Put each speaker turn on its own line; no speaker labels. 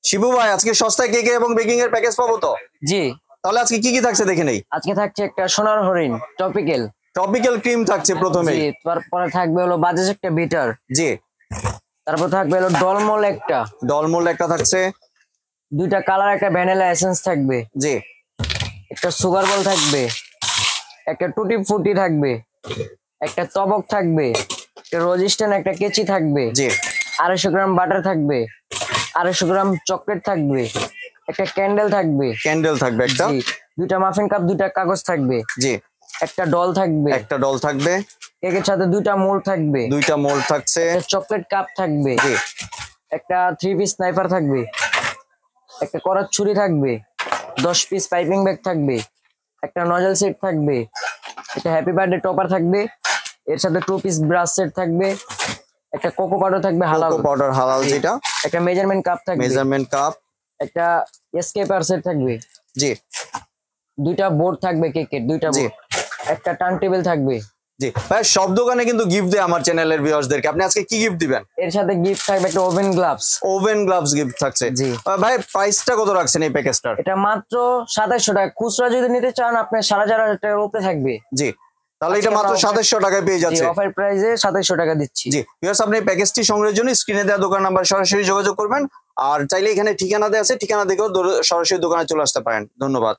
শিবু ভাই আজকে সস্তায় কেক এবং বেকিং এর প্যাকেজ পাবো তো?
জি।
তাহলে আজকে কি কি থাকছে দেখে নেই।
আজকে থাকছে একটা সোনার হরিণ টপিক্যাল
ক্রিম থাকছে প্রথমে।
জি, তারপরে থাকবে হলো বাজাজ একটা বিটার।
জি।
তারপর থাকবে হলো ডলমল একটা
থাকছে।
দুইটা কালার, একটা ভ্যানিলা এসেন্স থাকবে।
জি।
একটা সুগার বল থাকবে, একটা টুটি ফুটি থাকবে, একটা তবক থাকবে, একটা রোজিস্ট্যান্ট, একটা কেচি থাকবে।
জি।
250 গ্রাম বাটার থাকবে, 250 গ্রাম চকলেট থাকবে, একটা ক্যান্ডেল থাকবে
একটা।
জি। দুইটা মাফিন কাপ, দুইটা কাগজ থাকবে।
জি।
একটা ডল থাকবে। কেকের সাথে দুইটা মোল্ড
থাকছে।
একটা চকলেট কাপ থাকবে।
জি।
একটা 3 পিস স্নাইপার থাকবে, একটা করাত ছুরি থাকবে, 10 পিস পাইপিং ব্যাগ থাকবে, একটা নজল সেট থাকবে, একটা হ্যাপি বার্থডে টপার থাকবে, এর সাথে 2 পিস ব্রাশ সেট থাকবে, একটা কোকো পাউডার থাকবে হালাল
যেটা,
একটা মেজারমেন্ট কাপ থাকবে, একটা এসকেপার সেট থাকবে।
জি।
দুইটা বোর্ড থাকবে কেকের, দুইটা বোর্ড, একটা টার্ন টেবিল থাকবে।
জি ভাই, সব দোকানে কিন্তু গিফট দেয় আমার চ্যানেলের ভিউয়ার্সদেরকে, আপনি আজকে কি গিফট দিবেন?
এর সাথে গিফট থাকবে একটা ওভেন গ্লাভস
গিফট থাকছে।
জি
ভাই, প্রাইসটা কত রাখছেন এই প্যাকেজটার?
এটা মাত্র 2700 টাকা। খুচরা যদি নিতে চান আপনার 4500 টাকার উপরে থাকবে।
জি, তাহলে এটা মাত্র 2700 টাকায় পেয়ে যাচ্ছে।
অফার প্রাইসে 2700 টাকা দিচ্ছি।
জি ভিউয়ার্স, আপনি প্যাকেজটি সংগ্রহের জন্য স্ক্রিনে দেওয়া দোকান নাম্বার সরাসরি যোগাযোগ করবেন, আর চাইলে এখানে ঠিকানা দেওয়া আছে, ঠিকানা দেখেও সরাসরি দোকানে চলে আসতে পারেন। ধন্যবাদ।